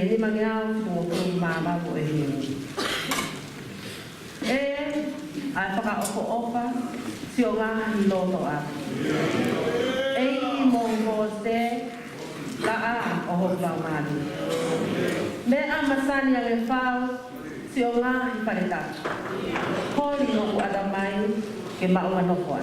ni mangiao mo mama mo e. Ai whakaopa si o ngā hi loto a. I mongos te ka a o hoklau mani. Me a masani a le whao si o ngā hi pareta. Hori no ku adamai ke maunga no koa.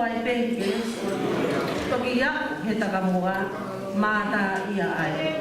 ai peke. Toki ia he takamua mata ia ai.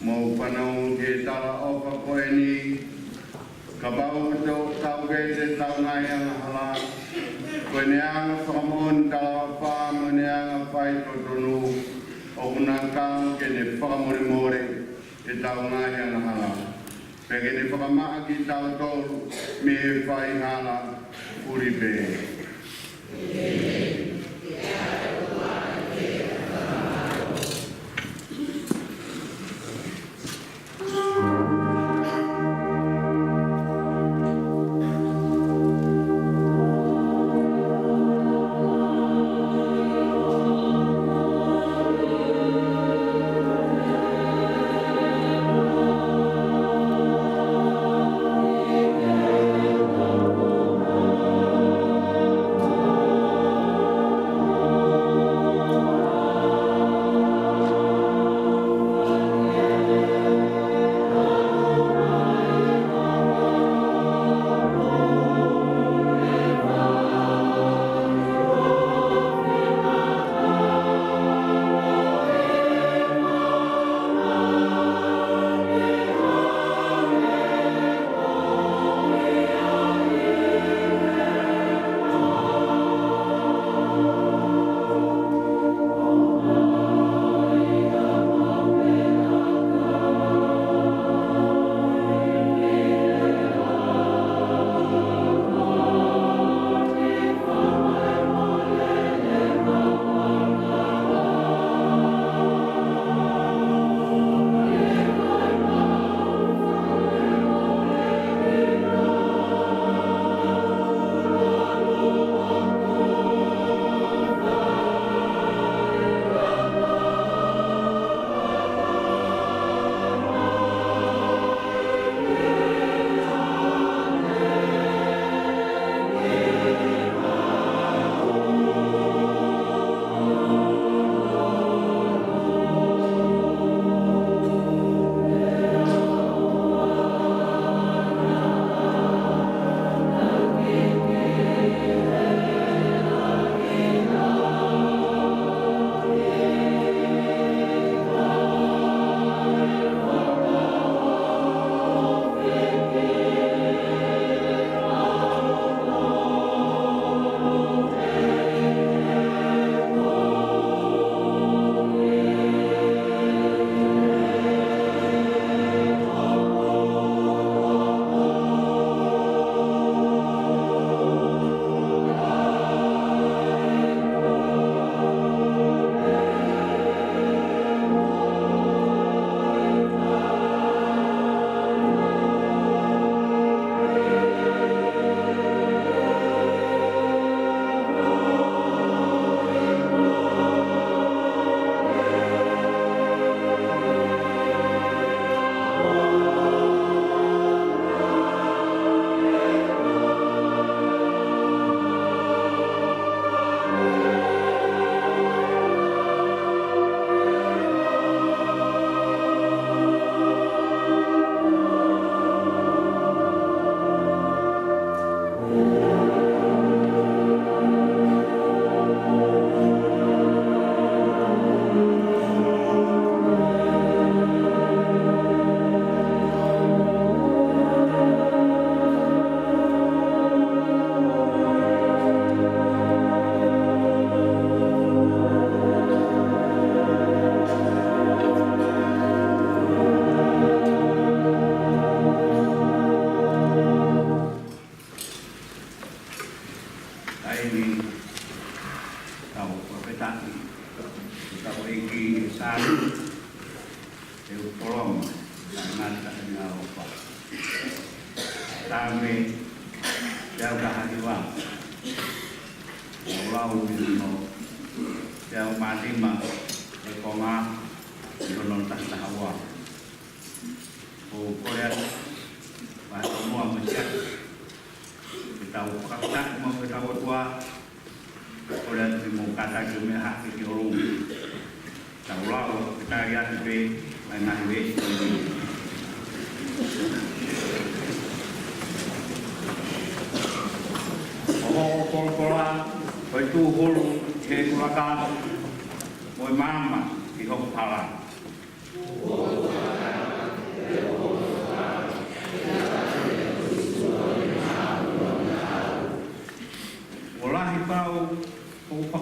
Mo panau ke tala opa koe ni, ka bau tau ke te tau ngai ang hala ma Kweneanga whakamon ka wha maneanga whai totonu o unakau kene whakamore e tau ngai ana hala. Pekene whakamaa ki tau tolu me e whai hala uripe.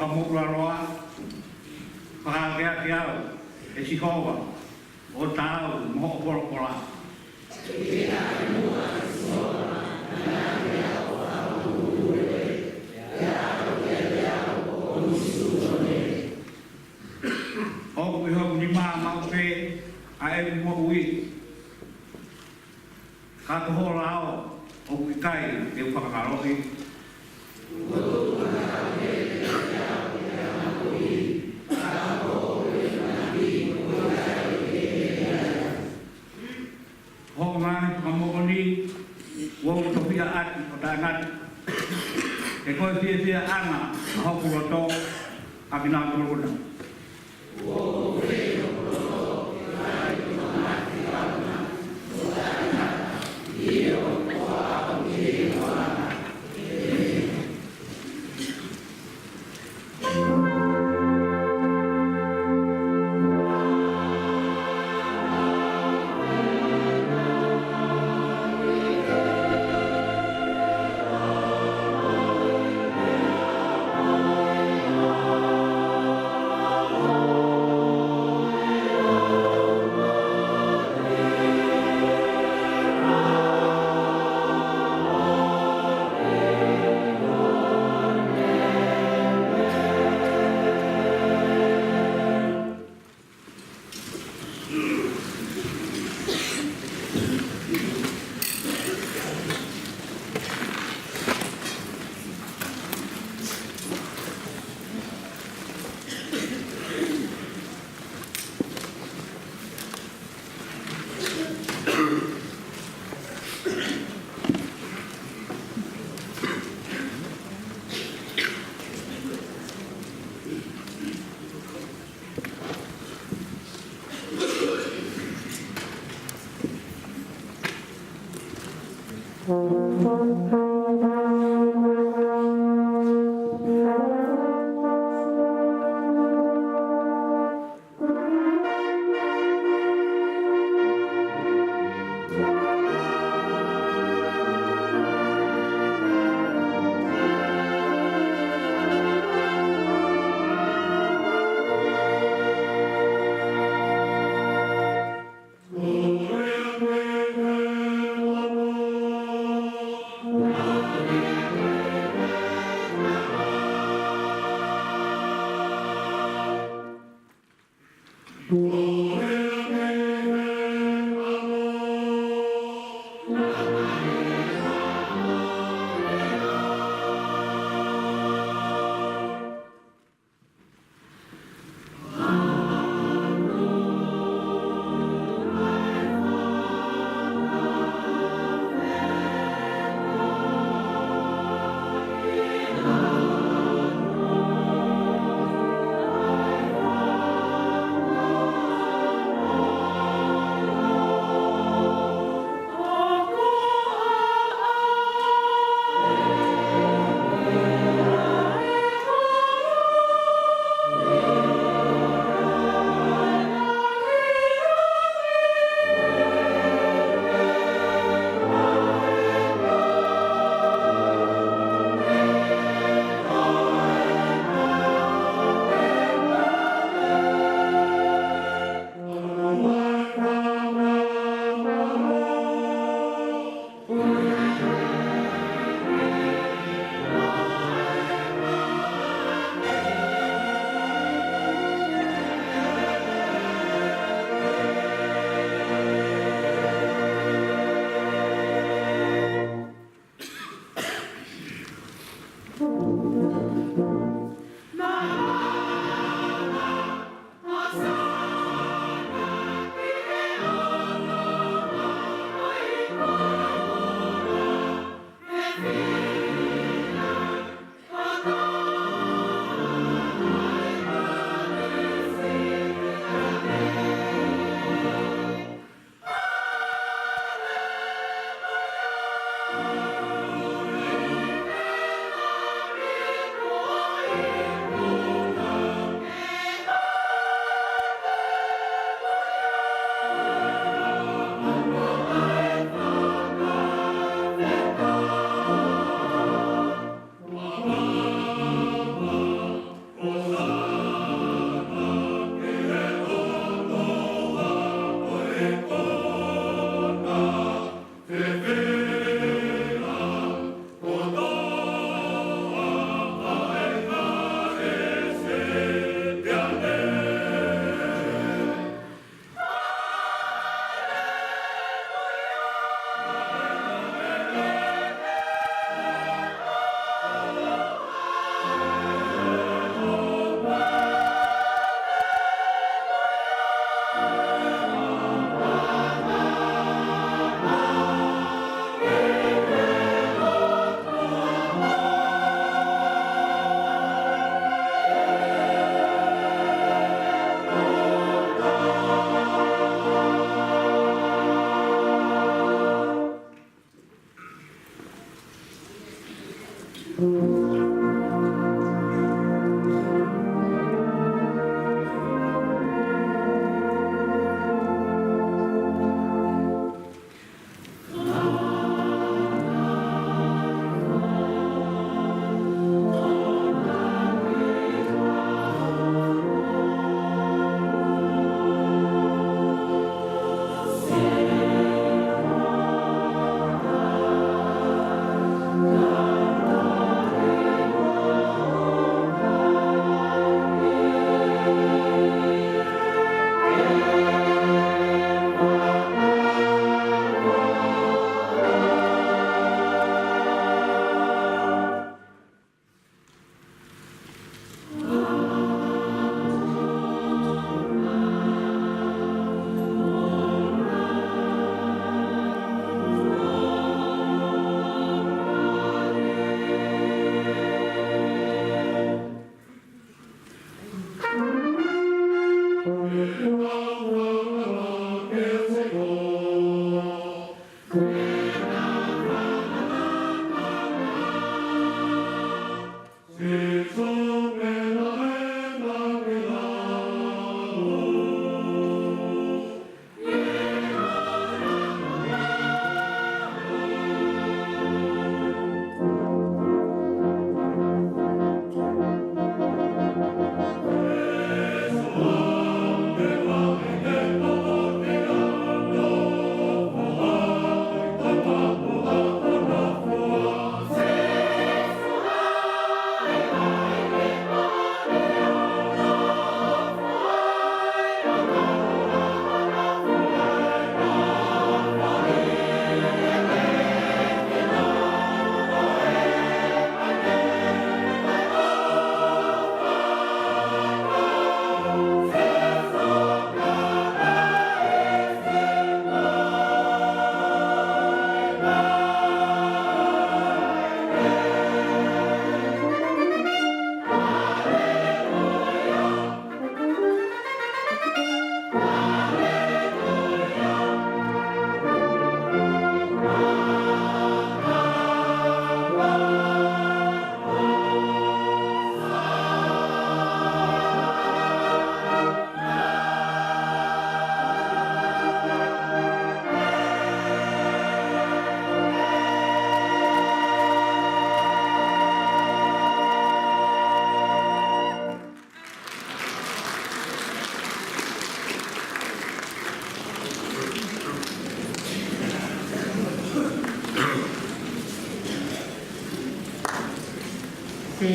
whakamukura roa, whakakea ki au, e sikowa, o tāu, moho poro pora. Hoku i hoku ni maa mau pe, a e mo ui. Ka toho rao, hoku i kai, e whakakarohi. Hoku ngāni whakamokoni, wau topia ati o tāngati. E koe fia anga, a hoku roto, a kina kuruna.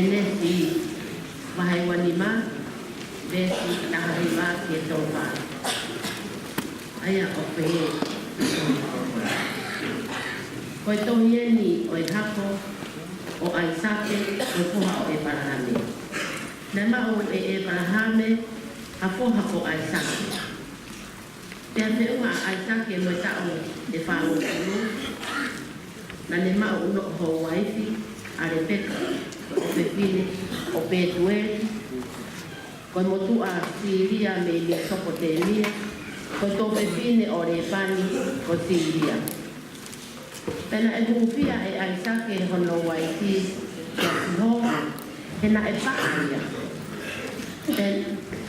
nesi mahai wanima besi tahariwa ke tofa aya ope koi tohieni oi hako o aisake o fuha o e parahame nema o e parahame a fuha o aisake pia te unga aisake mo tau e whao kuru na nema o uno ho waifi are peka o pepine o petueli koi motua Siria me Mesopotamia koi to pepine o re pani o Siria pena e hupia e aisake hono waifi kia sihoa he na e whaaria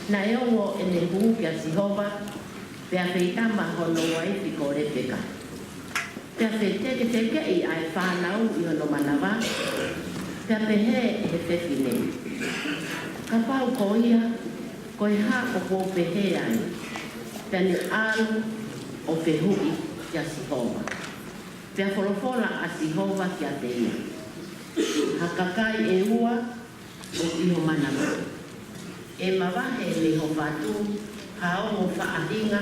na e ongo e ne hu kia sihoa pea feitama hono waifi ko re peka pea feiteke teke i ai whanau i hono manawa pea pehe he pepine ka pau ko ia ko i ha o ko pehe ai pea ni alu o pehui kia sihoa pea wholofola a sihoa kia te ia hakakai e ua o iho manawa e mawahe me ho watu hao mo whaahinga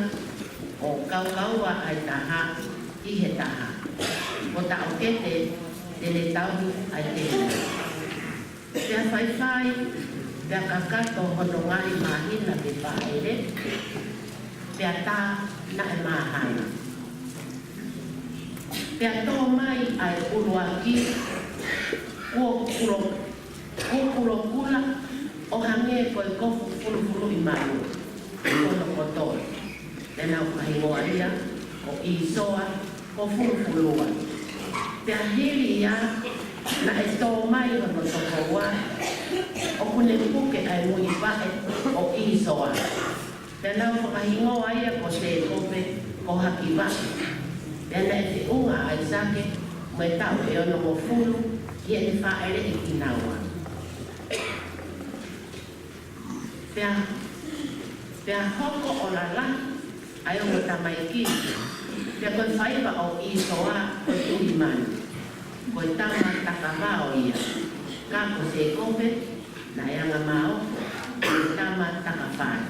o kaukaua ai taha i he taha. O ta o kete te le tau ai te hea. Pea whaiwhai, pea kakato hono ngai mahina te whaere, pea tā na e mahaina. Pea tō mai ai uruaki, kukuro kula, o hange koe kofu furu i maru. Kono kotoi. Tena o kahingoaria, o isoa, o furufurua. Pea hiri ia, na e tō mai hono tokoua, o kune puke ai mui pae o isoa. Tena o kahingoaria ko te kope, ko hakiwa. Tena e te unga ai sake, me tau e ono mo furu, i e te whaere i kinaua. Pea hoko o la la, ai o tamai ki. Pea koe whaiva o isoa o tui mani. Koe tama takawao ia. Ka ko se kope, na eanga mao, koe tama takawhai.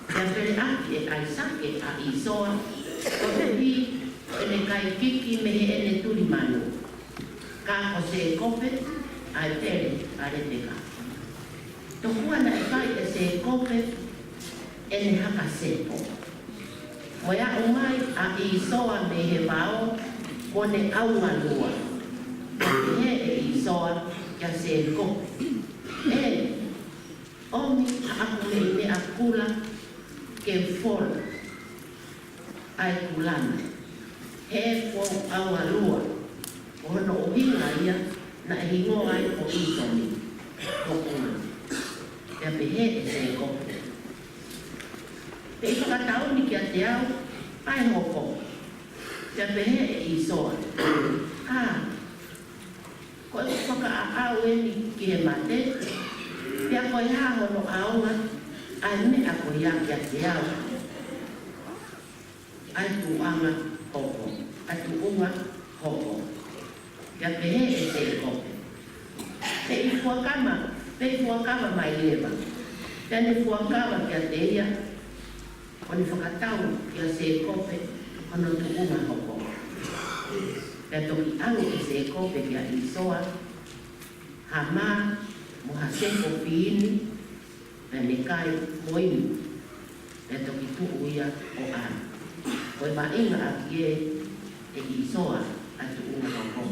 Pea pere aki e ai sake a isoa, o te hi o ene kai kiki me he ene tui manu. Ka ko se kope, ai tere a reteka. Tokua na e kai e se kope, ene haka sepo. Moia umai a isoa me he wao, kone aunga lua. He e isoa kia se kope. E, omi a aku me a kula ke fola. Ai kulana. He fo aunga lua. Ono o hinga ia, na e hingo ai o isomi. Tokuna. Ia pehe e se kope. Te whakatau ni kia te au, ai hoko. Te pehe e isoa. Koe whakaau e ni ki he mate, pia koe haho no aunga, ai me a koe ia kia te au. Ai tu anga hoko, ai tu unga hoko. Ia pehe e se kope. Te i fuakama mai lewa. Tene fuakama kia te ia, o ni whakatau kia se kope ono tu unga hoko. Pea toki angu i se kope kia isoa, ha maa mo ha seko piini, pea ne kai moinu. Pea toki tuu ia o ana. Koe ma inga aki e isoa a tu unga hoko.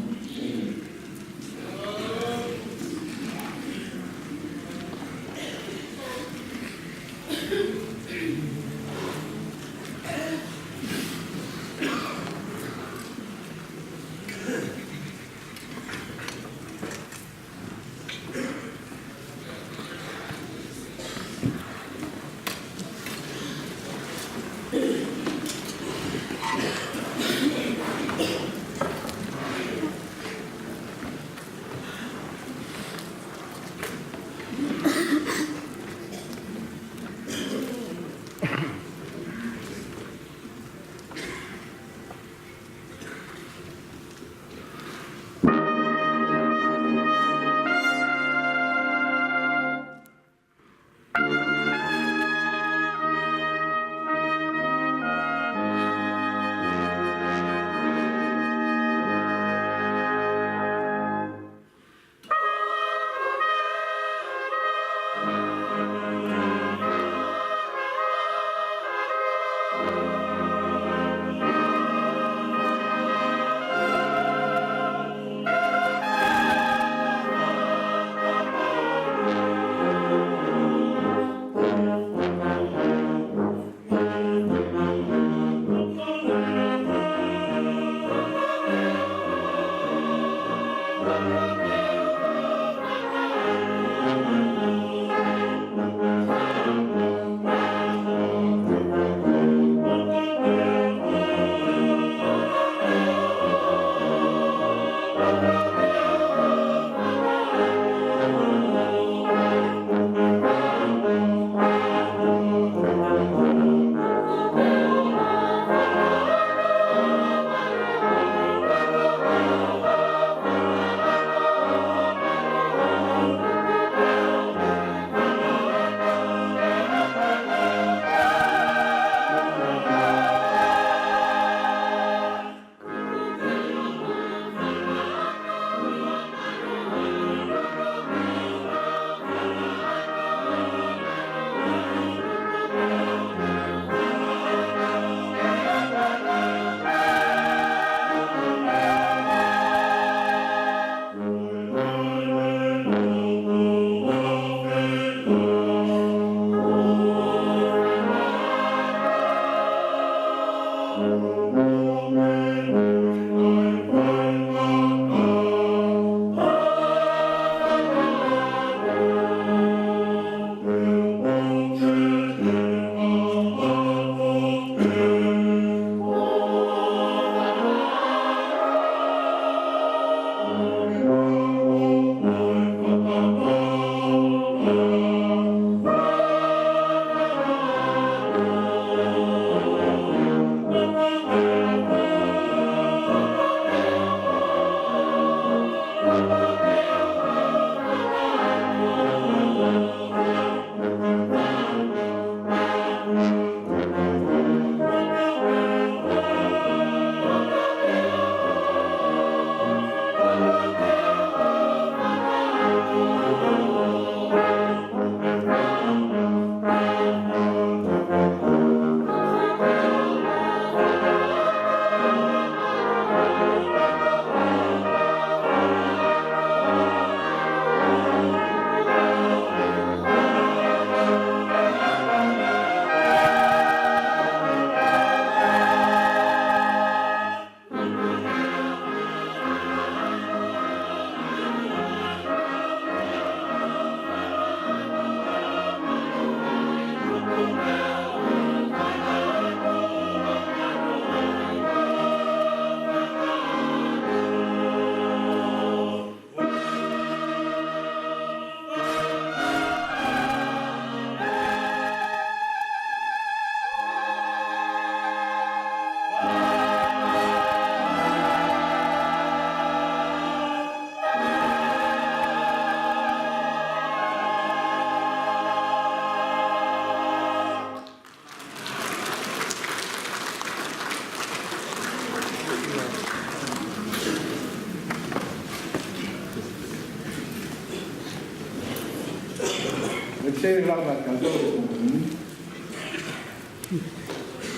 Ese lava kato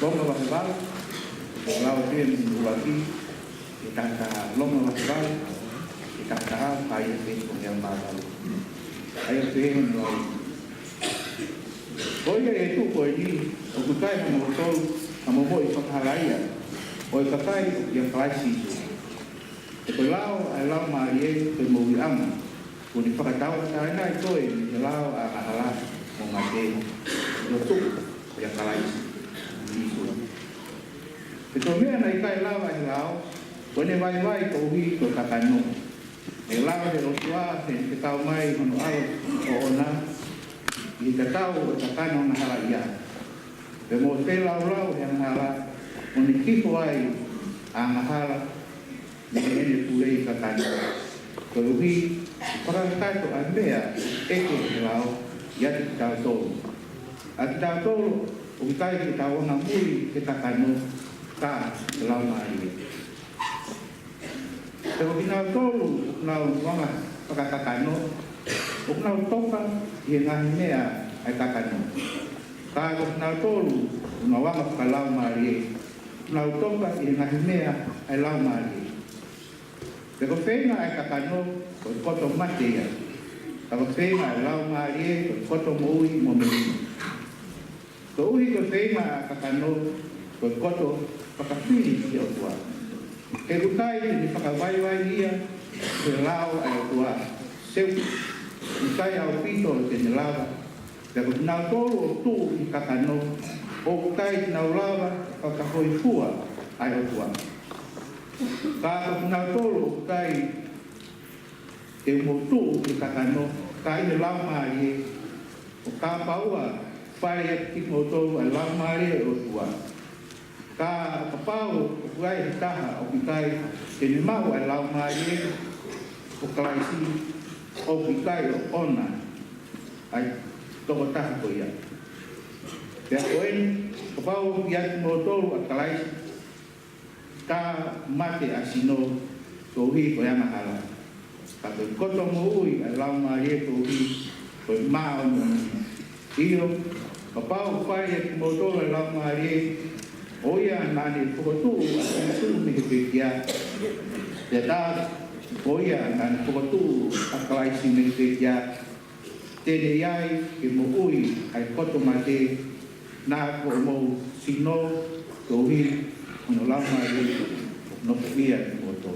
longa vasval lava tien ulati kita longa vasval kita kaya tien yang mahal ayo tien lo Oia e tu ko ni o kutai mo tol amo mo i whakaharaya o i katai i a klaisi e ko lao ai lao marie ko mo i ama ko ni whakatau kai nai toi i lao a ahala mo mate o tu i a klaisi e to mea nai kai lao ai lao ko ne vai vai ko hui ko kakano e lao de lo tua se te tau mai hono alo o ona i te tau o te kano na hala ia. Pe mo te lau lau he hala, o ni kiko ai a na hala, ni ene pulei ka kano. Ko uhi, whakakato a mea, eke te lau, ia te tau tolu. A te tau tolu, o ki kai ki tau ona mui ke ta kano, ka te lau maari. Te o ki nau tolu, nau wanga whakakakano, o nau toka i ngahi mea ai kakano. Ka o nau tolu, na wanga whakalau maari. Nau toka i ngahi mea ai lau maari. Te ko whenga ai kakano, ko koto mate ia. Ka ko whenga ai lau maari, ko koto moui mo meni. Ko uhi ko whenga ai kakano, ko koto whakawhiri i o tua. Ke utai ni whakawaiwai ia, ko lau ai o tua. Seu Usai au pito te ne lava. Te ko nau tolu o tu i kakano. O kai nau lava o ka hoi fua ai o tua. Ka ko nau tolu o kai te mo tu i kakano. Kai ne lau maari. O ka paua whare e ki mo tolu ai lau maari o tua. Ka pau o kuai taha o ki kai te ne mau ai lau maari. O klaisi o kikai o ona ai toko taha ko ia. Te a koen, ko pau ki ati mo tolu a kalai ka mate a sino ko hui ko yana hala. Ka ko koto mo ui ai lau marie ko hui ko mao mo. Iyo, ko pau whai ati mo tolu ai lau marie o ia nani pukotu a kumitu me ke pekia. Te ta Oia nan pukotu a kalaisi me te ia tene iai ke mo ui ai koto mate na ko mo sino ko hi no lama i no pia mo to.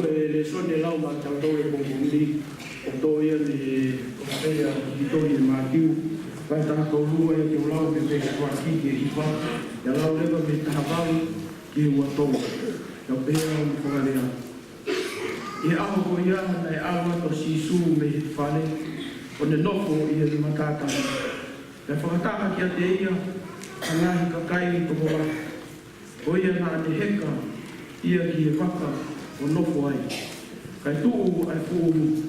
le sone lau ma tau tau e bongongi o tō ia ni o pēa i tō i mātiu vai taha tō lua e tō lau me pēa kua ki ke iwa ia lau lewa me taha wau ki ua tō ia pēa o ni whakarea i aho ko ia nei awa to sisu me whale o ne nofo ia ni matātana ia whakataka ki a te ia a ngahi kakai i toko wā o ia nā ne heka ia ki e waka o nofo ai. Kai tuu ai fu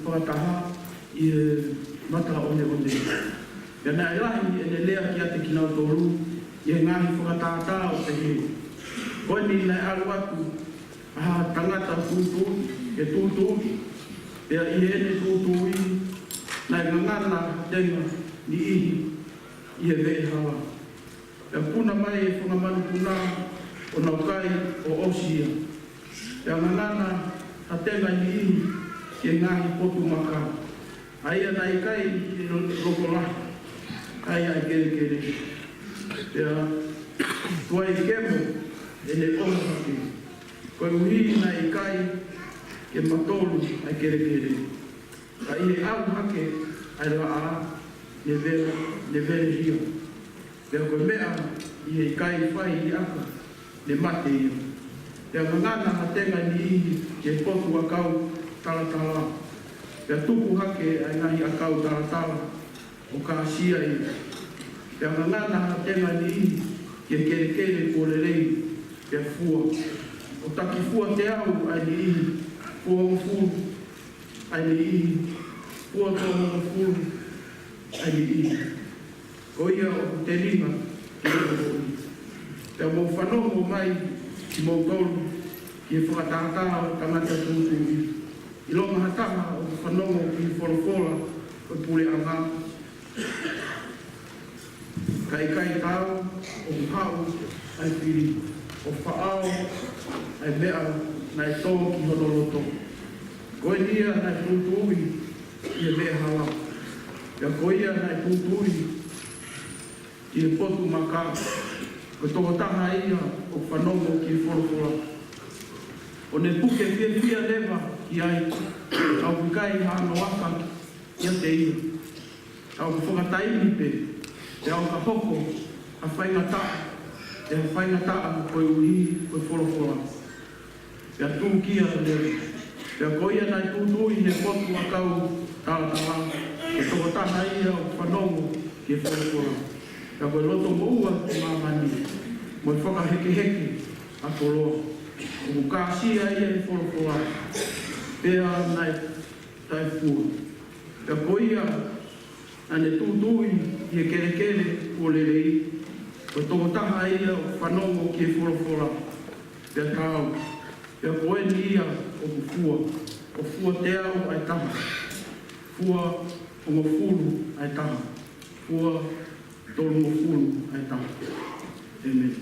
whakataha i mata one one. Ia nā ilahi e ne lea ki a te kinau tōru i e ngahi whakatata o te he. Koe ni nei alu atu a tangata tūtū e tūtū ia i ene tūtū i nai ngangana tenga ni ihi i e vei hawa. Ia puna mai e whangamanu puna o naukai o Osia. Ia ngangana a tenga ni ihi ki e ngahi potu maka. Aia nai kai i loko lahi. Ai ai kere kere. Ia tuai kemo e ne ola haki. Koe uhi nai kai ke matolu ai kere kere. Ka i e au hake ai la a ne vere hio. Ia koe mea i e kai whai i aka ne mate ia. Ia ngangana ha tenga ni ihi ke potu akau talatala. Ia tuku hake ai ngahi akau talatala o ka asia ia. Ia ngangana ha tenga ni ihi ke kere kere kore rei ia fua. O taki fua te au ai ni ihi fua o furu ai ni ihi fua tono o furu ai ni ihi. Ko ia o te ringa ke o i. Ia mo whanongo mai ki mō tolu ki e whakatata o tangata tūtū i. I longa hataha o whanongo ki whorofora o pule anga. Kai kai tau o hau ai whiri. O whaao ai mea nai tō ki honoloto. Koe nia nai tūtū i e mea hala. Ia koe ia nai tūtū i e potu maka. Ko tō taha ia o whanongo ki whorofora. O ne puke whia lewa ki ai, au whikai hano waka ia te ia. Au whakataimi pe, te au ka hoko, a whaingata, te a whaingata a koe uhi, koe whorofora. Ia tū kia lewa. Ia koia nai tūtui ne potu a kau tātala. Ko tō taha ia o whanongo ki whorofora. Ia koe loto moua ki mamani. Moi whakaheke heke a toloa. O kāsia ia i whorofora. Pea nai tai fua. Ia koia ane tūtui i e kere kere o lerei. Ko tō taha ia o whanongo ki e whorofora. Ia tāu. Ia koe ni ia o fua. O fua te au ai taha. Fua o mo fulu ai taha. Fua tolu mo fulu ai taha. Amen.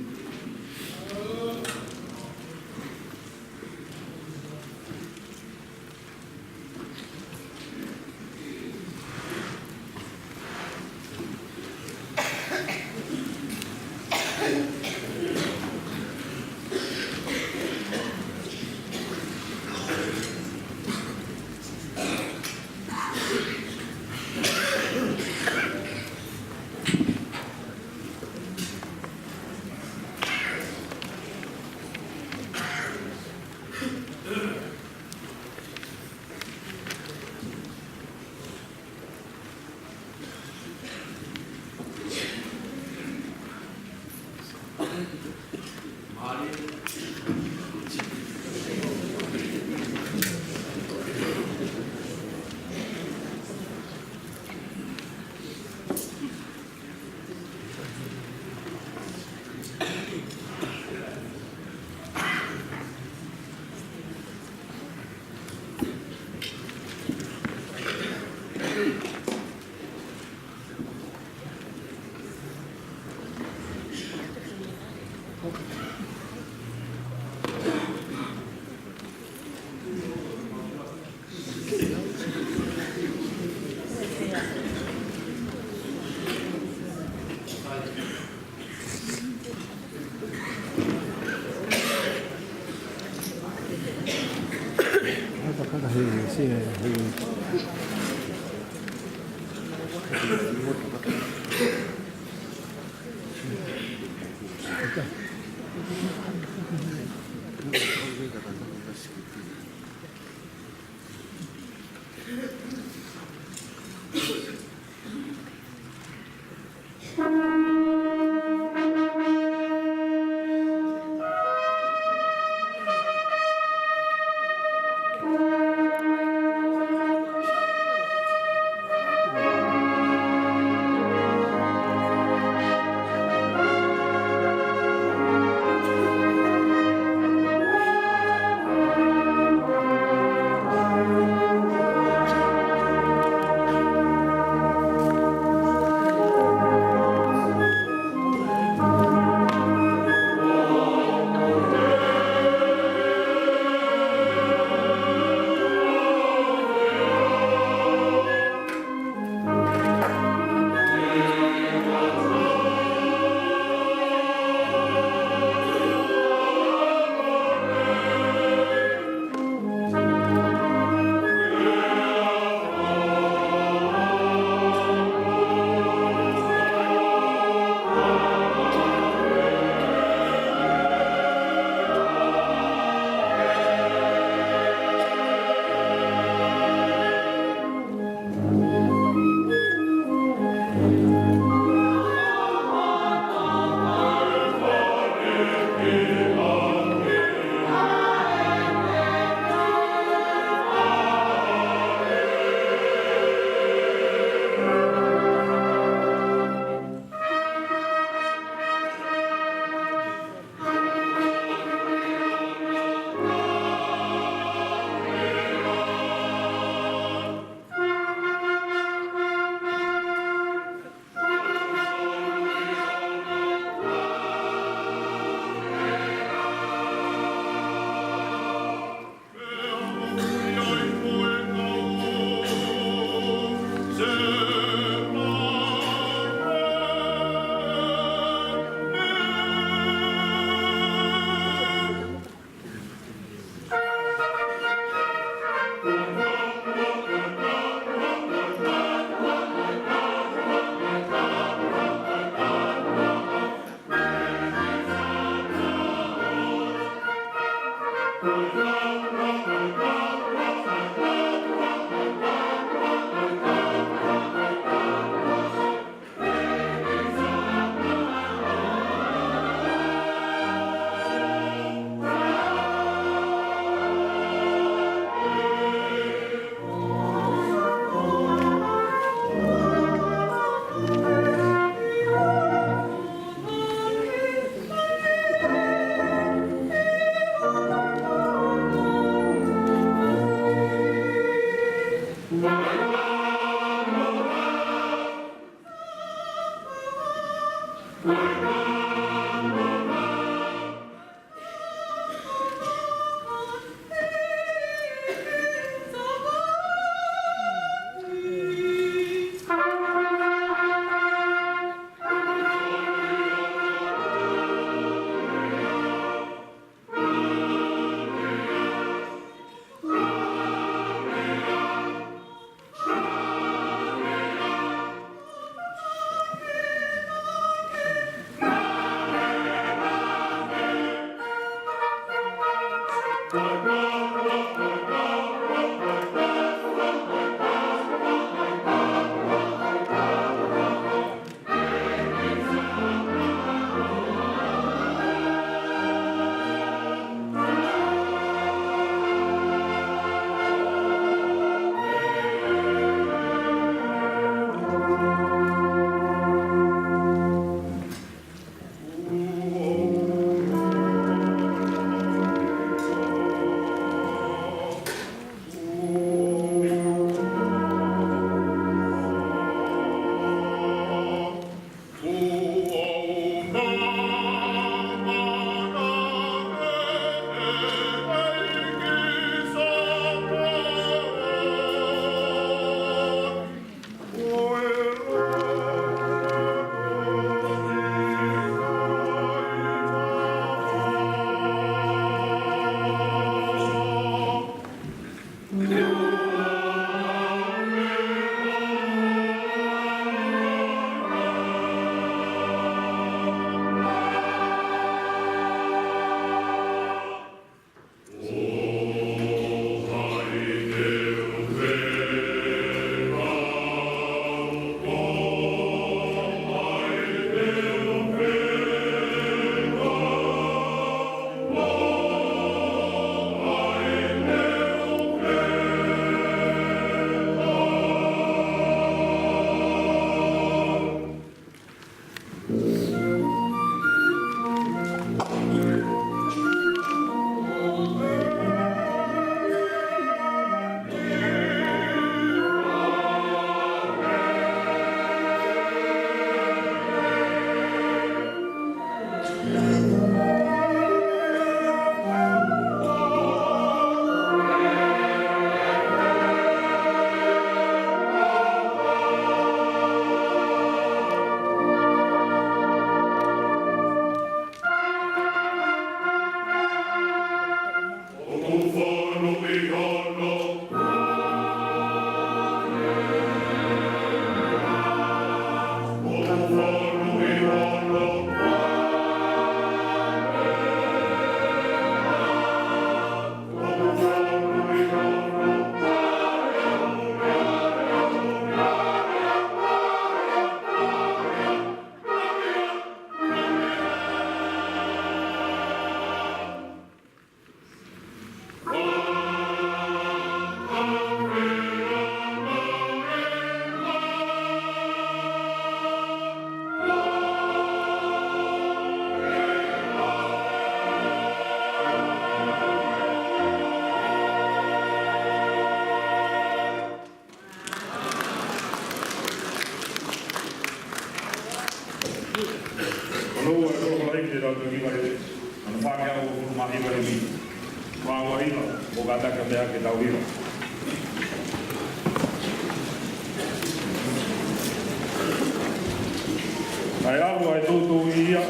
Ai alu ai tūtū ia,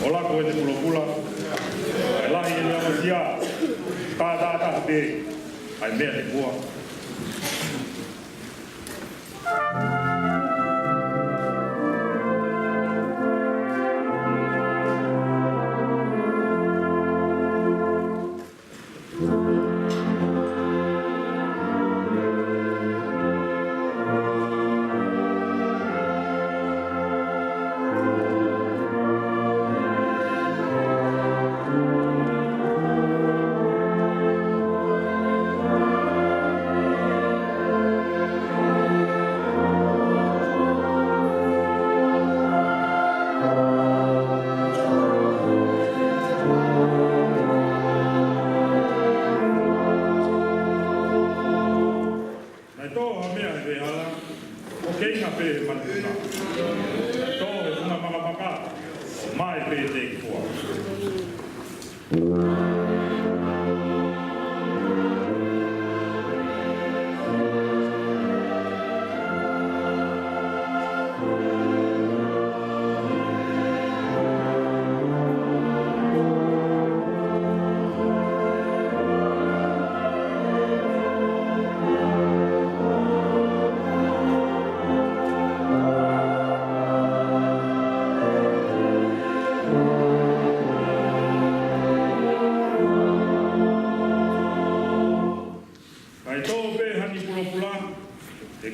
o lako e te pula, ai lahi e niama sia, tā te, ai mea te kua.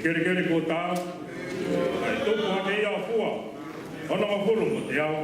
Kere ko tau, ai tupu hake ia fua, ona mapuru mo te au.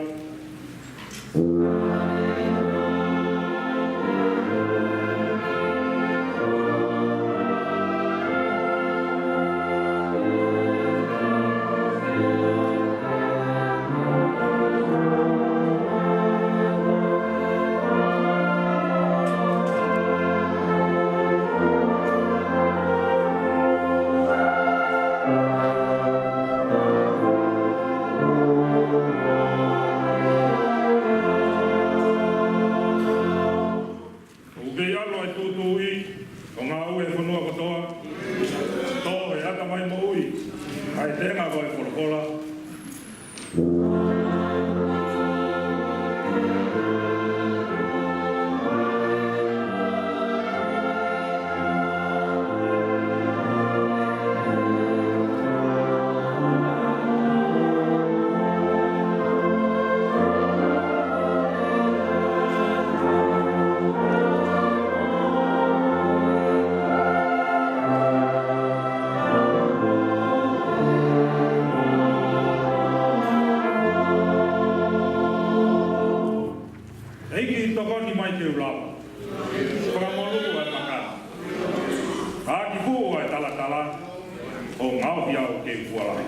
Tala, o ngau hiau ke kualai.